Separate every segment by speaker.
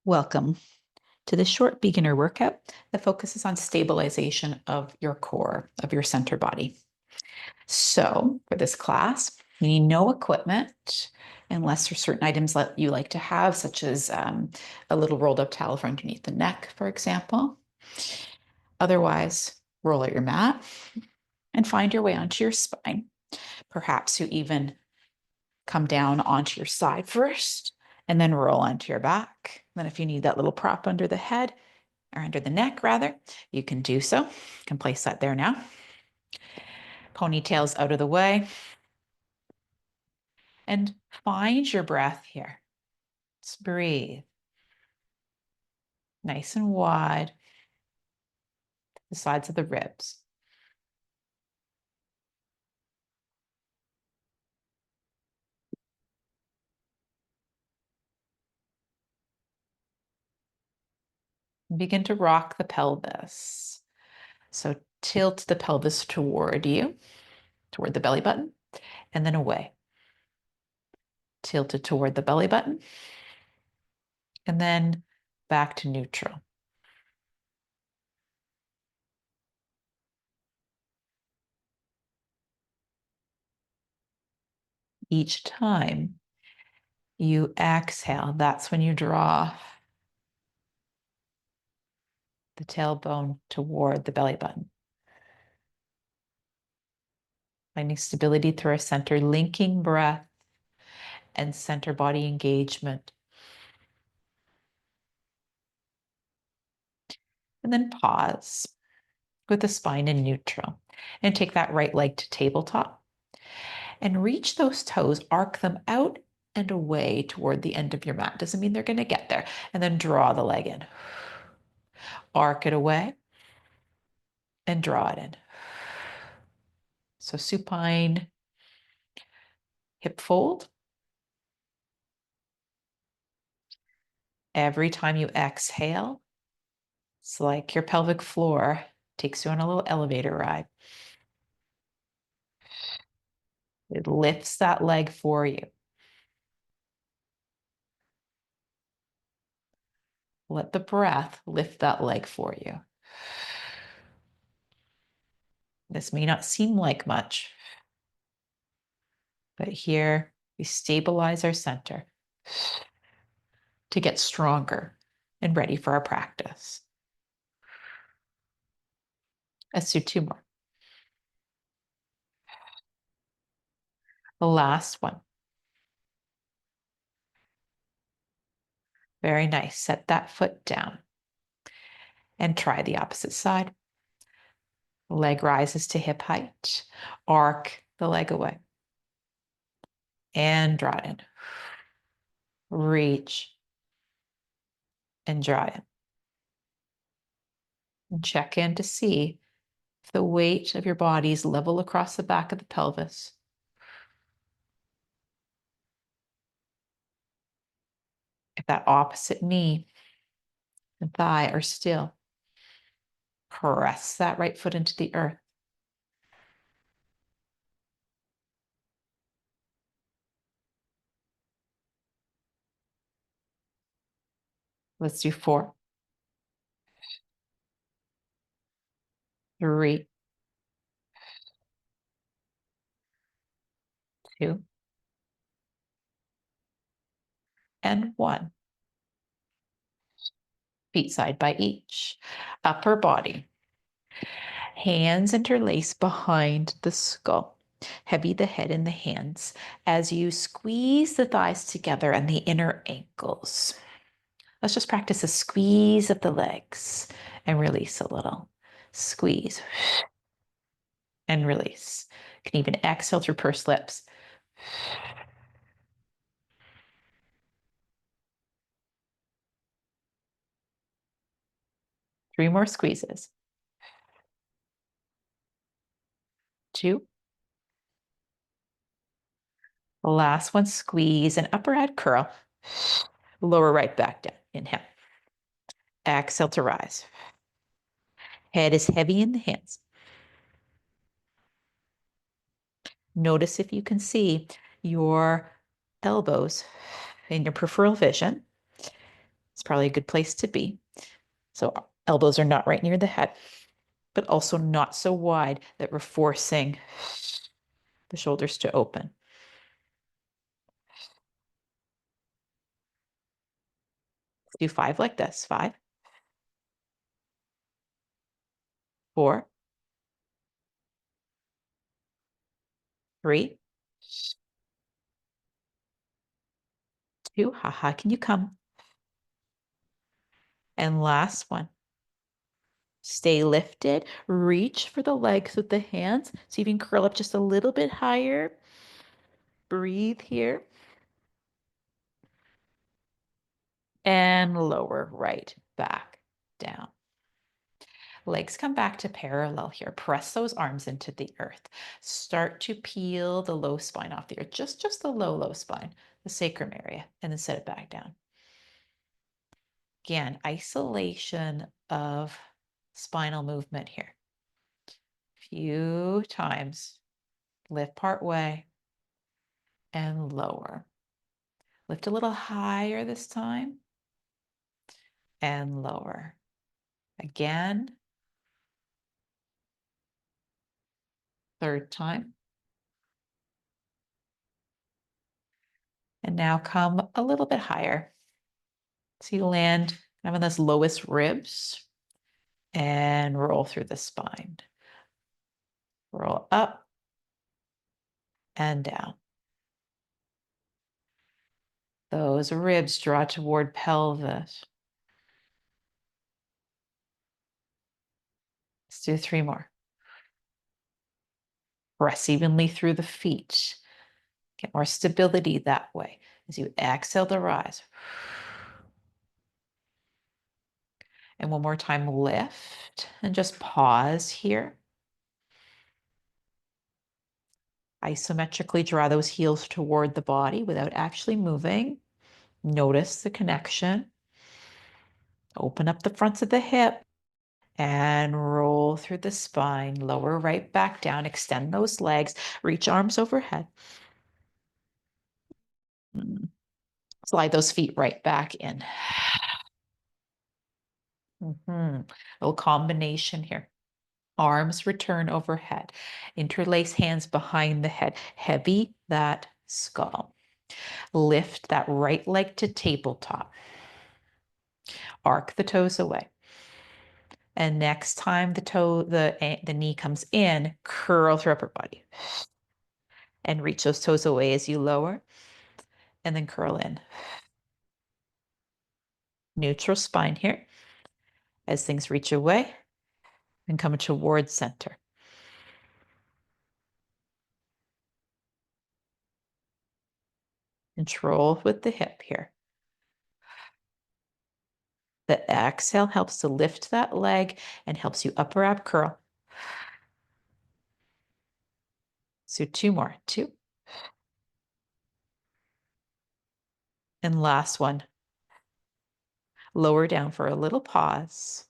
Speaker 1: Welcome to this short beginner workout that focuses on stabilization of your core, of your center body. So for this class, you need no equipment unless there's certain items that you like to have, such as a little rolled up towel for underneath the neck, for example. Otherwise, roll out your mat and find your way onto your spine. Perhaps you even come down onto your side first and then roll onto your back. Then if you need that little prop under the head, or under the neck rather, you can do so. You can place that there now. Ponytails out of the way. And find your breath here. Just breathe. Nice and wide. The sides of the ribs. Begin to rock the pelvis. So tilt the pelvis toward you, toward the belly button, and then away. Tilt it toward the belly button, and then back to neutral. Each time you exhale, that's when you draw the tailbone toward the belly button. Finding stability through our center, linking breath and center body engagement. And then pause with the spine in neutral and take that right leg to tabletop and reach those toes, arc them out and away toward the end of your mat. Doesn't mean they're going to get there. And then draw the leg in. Arc it away and draw it in. So supine hip fold. Every time you exhale, it's like your pelvic floor takes you on a little elevator ride. It lifts that leg for you. Let the breath lift that leg for you. This may not seem like much, but here we stabilize our center to get stronger and ready for our practice. Let's do two more. The last one. Very nice. Set that foot down and try the opposite side. Leg rises to hip height. Arc the leg away and draw it in. Reach and draw it. And check in to see if the weight of your body is level across the back of the pelvis. If that opposite knee and thigh are still, press that right foot into the earth. Let's do 4, 3, 2, and 1. Feet side by each. Upper body. Hands interlace behind the skull. Heavy the head and the hands as you squeeze the thighs together and the inner ankles. Let's just practice a squeeze of the legs and release a little. Squeeze and release. You can even exhale through pursed lips. Three more squeezes. 2. The last one, squeeze and upper head curl. Lower right back down. Inhale. Exhale to rise. Head is heavy in the hands. Notice if you can see your elbows in your peripheral vision. It's probably a good place to be. So elbows are not right near the head, but also not so wide that we're forcing the shoulders to open. Let's do 5 like this. 5, 4, 3, 2. Haha, can you come? And last one. Stay lifted. Reach for the legs with the hands. So you can curl up just a little bit higher. Breathe here. And lower right back down. Legs come back to parallel here. Press those arms into the earth. Start to peel the low spine off the earth, just the low spine, the sacrum area, and then set it back down. Again, isolation of spinal movement here. Few times. Lift part way and lower. Lift a little higher this time and lower. Again. Third time. And now come a little bit higher. So you land kind of on those lowest ribs and roll through the spine. Roll up and down. Those ribs draw toward pelvis. Let's do 3 more. Press evenly through the feet. Get more stability that way. As you exhale to rise. And one more time, lift and just pause here. Isometrically draw those heels toward the body without actually moving. Notice the connection. Open up the fronts of the hip and roll through the spine. Lower right back down. Extend those legs. Reach arms overhead. Slide those feet right back in. A little combination here. Arms return overhead. Interlace hands behind the head. Heavy that skull. Lift that right leg to tabletop. Arc the toes away. And next time the knee comes in, curl through upper body. And reach those toes away as you lower. And then curl in. Neutral spine here. As things reach away and come towards center. Control with the hip here. The exhale helps to lift that leg and helps you upper ab curl. So 2 more. 2. And last one. Lower down for a little pause.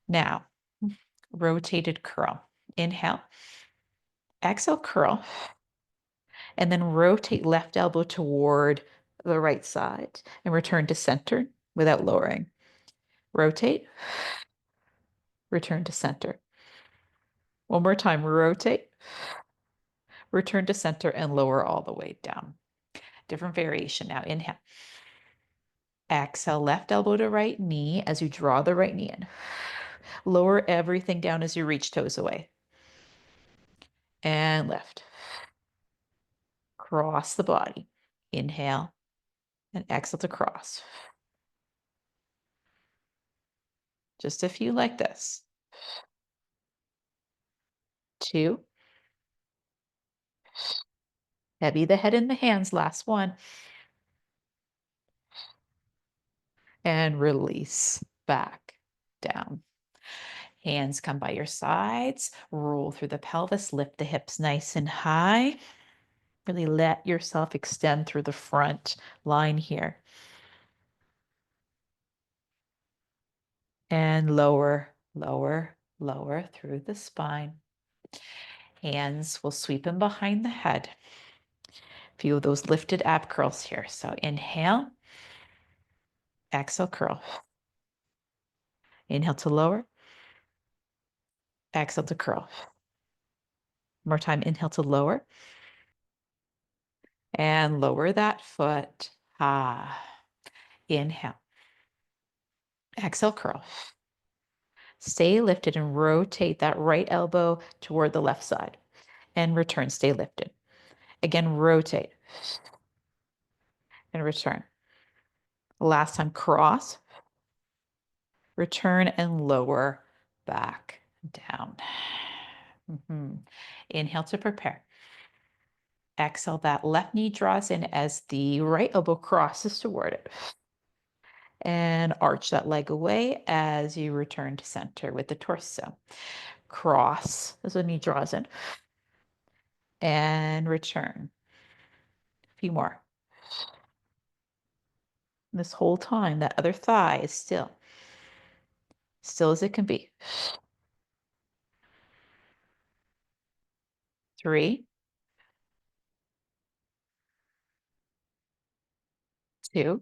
Speaker 1: Now, rotated curl. Inhale. Exhale, curl. And then rotate left elbow toward the right side and return to center without lowering. Rotate. Return to center. One more time. Rotate. Return to center and lower all the way down. Different variation now. Inhale. Exhale, left elbow to right knee as you draw the right knee in. Lower everything down as you reach toes away. And lift. Cross the body. Inhale and exhale to cross. Just a few like this. 2. Heavy the head in the hands. Last one. And release back down. Hands come by your sides. Roll through the pelvis. Lift the hips nice and high. Really let yourself extend through the front line here. And lower, lower, lower through the spine. Hands will sweep in behind the head. Feel those lifted ab curls here. So inhale. Exhale, curl. Inhale to lower. Exhale to curl. More time. Inhale to lower. And lower that foot. Inhale. Exhale, curl. Stay lifted and rotate that right elbow toward the left side. And return. Stay lifted. Again, rotate. And return. Last time, cross. Return and lower back down. Inhale to prepare. Exhale, that left knee draws in as the right elbow crosses toward it. And arch that leg away as you return to center with the torso. Cross as the knee draws in. And return. A few more. This whole time, that other thigh is still as it can be. 3, 2,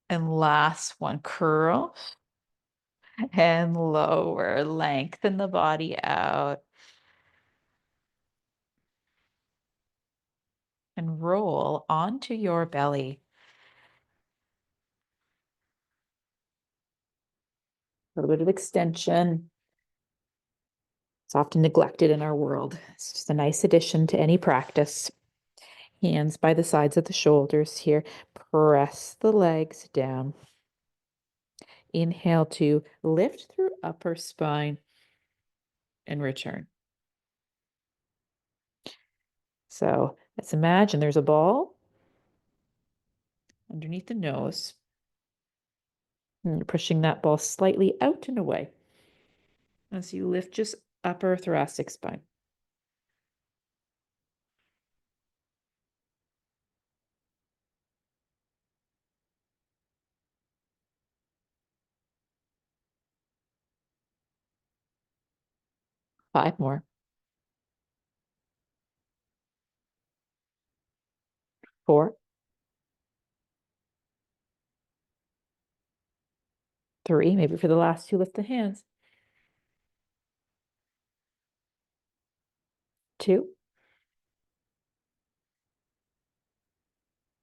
Speaker 1: and last one. Curl and lower. Lengthen the body out. And roll onto your belly. A little bit of extension. It's often neglected in our world. It's just a nice addition to any practice. Hands by the sides of the shoulders here. Press the legs down. Inhale to lift through upper spine and return. So let's imagine there's a ball underneath the nose. And you're pushing that ball slightly out and away as you lift just upper thoracic spine. Five more. 4, 3, maybe for the last two, lift the hands. 2,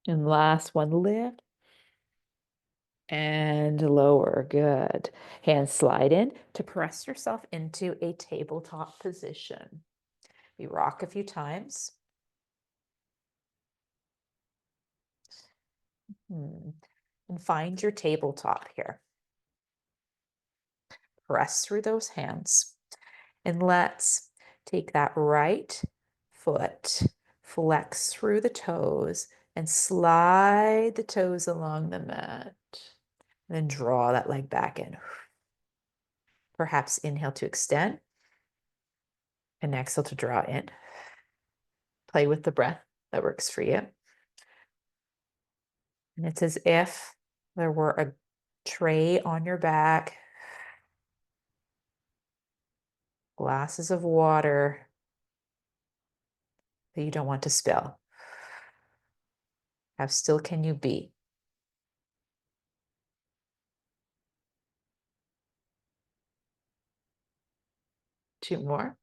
Speaker 1: and last one, lift and lower. Good. Hands slide in to press yourself into a tabletop position. We rock a few times. And find your tabletop here. Press through those hands. And let's take that right foot, flex through the toes, and slide the toes along the mat. And then draw that leg back in. Perhaps inhale to extend and exhale to draw in. Play with the breath that works for you. And it's as if there were a tray on your back, glasses of water that you don't want to spill. How still can you be? 2 more.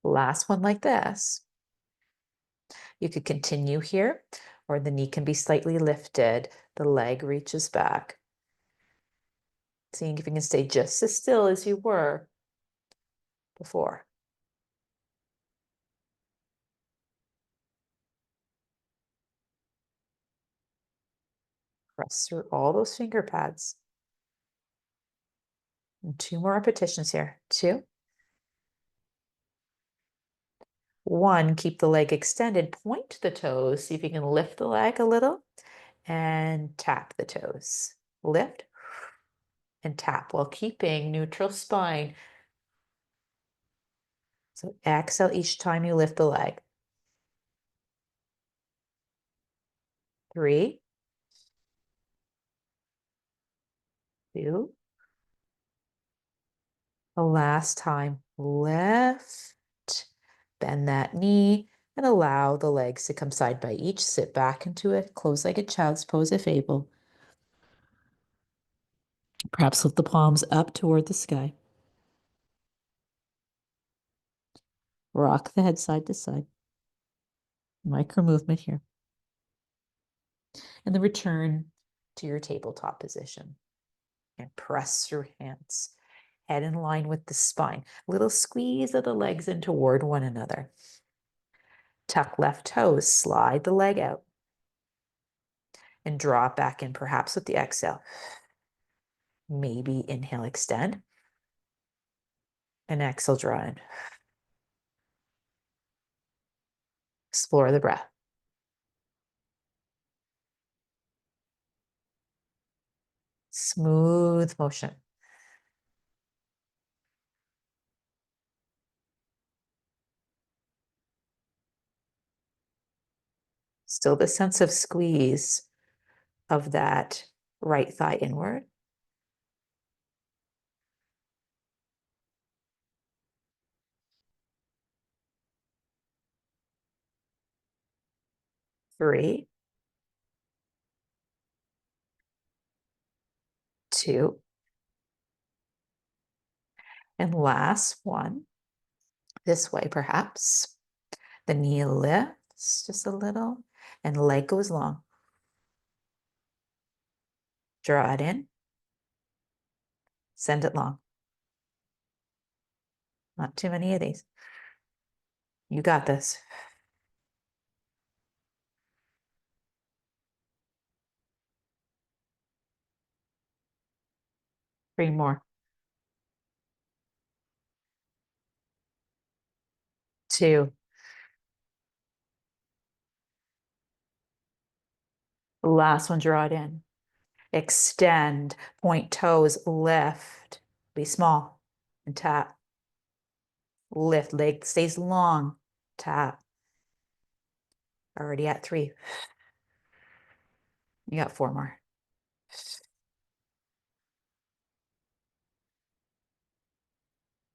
Speaker 1: Last one like this. You could continue here, or the knee can be slightly lifted. The leg reaches back. Seeing if you can stay just as still as you were before. Press through all those finger pads. And 2 more repetitions here. 2. 1, keep the leg extended. Point the toes. See if you can lift the leg a little and tap the toes. Lift and tap while keeping neutral spine. So exhale each time you lift the leg. 3, 2. The last time, lift, bend that knee, And allow the legs to come side by each. Sit back into a closed-legged child's pose if able. Perhaps lift the palms up toward the sky. Rock the head side to side. Micro movement here. And then return to your tabletop position. And press your hands. Head in line with the spine. Little squeeze of the legs in toward one another. Tuck left toes. Slide the leg out. And draw it back in, perhaps with the exhale. Maybe inhale, extend. And exhale, draw in. Explore the breath. Smooth motion. Still the sense of squeeze of that right thigh inward. Three, two, and last one. This way, perhaps. The knee lifts just a little and leg goes long. Draw it in. Send it long. Not too many of these. You got this. 3 more. 2. Last one, draw it in. Extend, point toes, lift. Be small and tap. Lift, leg stays long, tap. Already at 3. You got 4 more.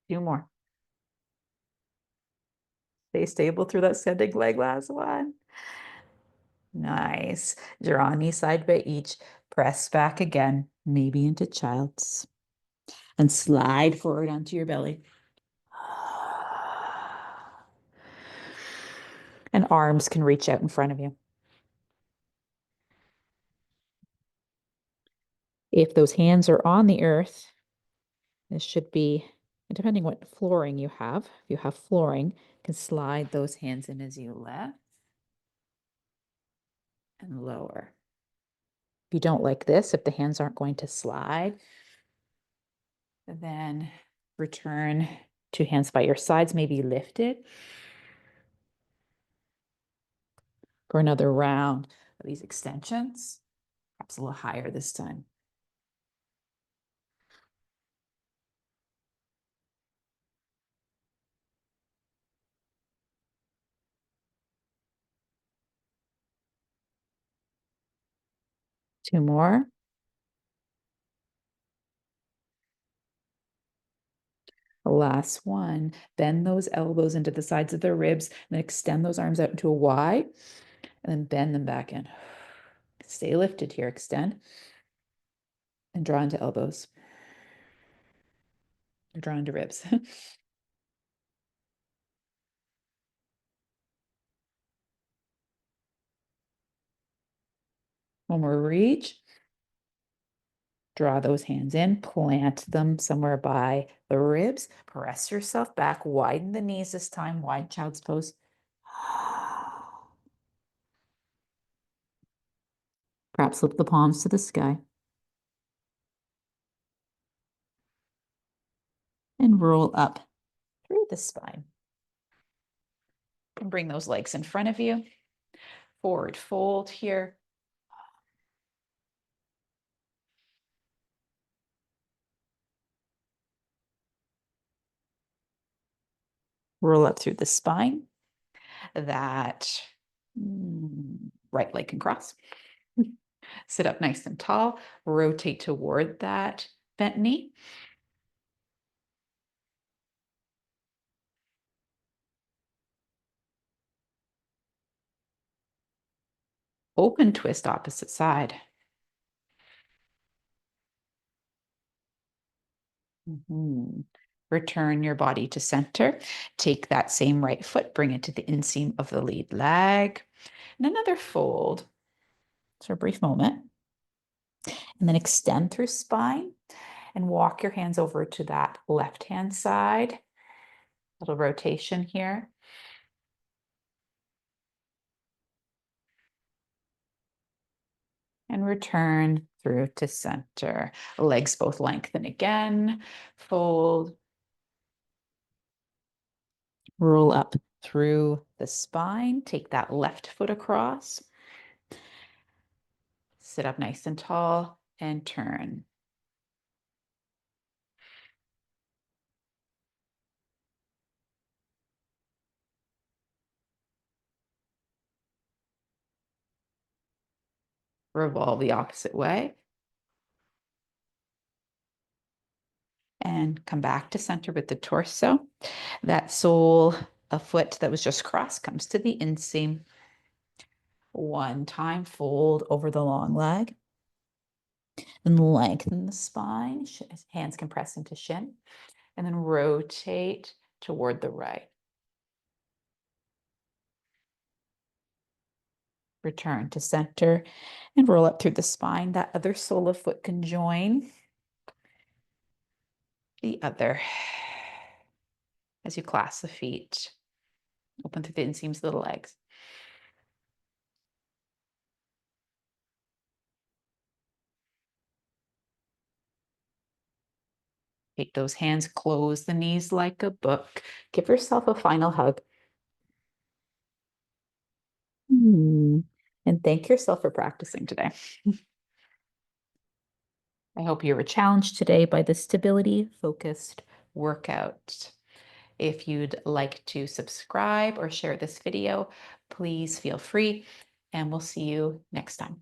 Speaker 1: Few more. Stay stable through that standing leg, last one. Nice. Draw knee side by each. Press back again, maybe into child's. And slide forward onto your belly. And arms can reach out in front of you. If those hands are on the earth, this should be, depending what flooring you have, if you have flooring, you can slide those hands in as you lift and lower. If you don't like this, if the hands aren't going to slide, then return to hands by your sides, maybe lifted for another round of these extensions, perhaps a little higher this time. Two more. Last one. Bend those elbows into the sides of the ribs and then extend those arms out into a Y and then bend them back in. Stay lifted here. Extend and draw into elbows. Draw into ribs. One more reach. Draw those hands in, plant them somewhere by the ribs. Press yourself back, widen the knees this time, wide child's pose. Perhaps lift the palms to the sky. And roll up through the spine. And bring those legs in front of you. Forward fold here. Roll up through the spine. That right leg can cross. Sit up nice and tall. Rotate toward that bent knee. Open twist opposite side. Return your body to center. Take that same right foot, bring it to the inseam of the lead leg. And another fold. For a brief moment. And then extend through spine and walk your hands over to that left-hand side. Little rotation here. And return through to center. Legs both lengthen again. Fold. Roll up through the spine. Take that left foot across. Sit up nice and tall and turn. Revolve the opposite way. And come back to center with the torso. That sole of foot that was just crossed comes to the inseam. One time, fold over the long leg. And lengthen the spine. Hands can press into shin. And then rotate toward the right. Return to center and roll up through the spine. That other sole of foot can join the other as you clasp the feet. Open through the inseams of the legs. Take those hands, close the knees like a book. Give yourself a final hug. And thank yourself for practicing today. I hope you were challenged today by the stability-focused workout. If you'd like to subscribe or share this video, please feel free, and we'll see you next time.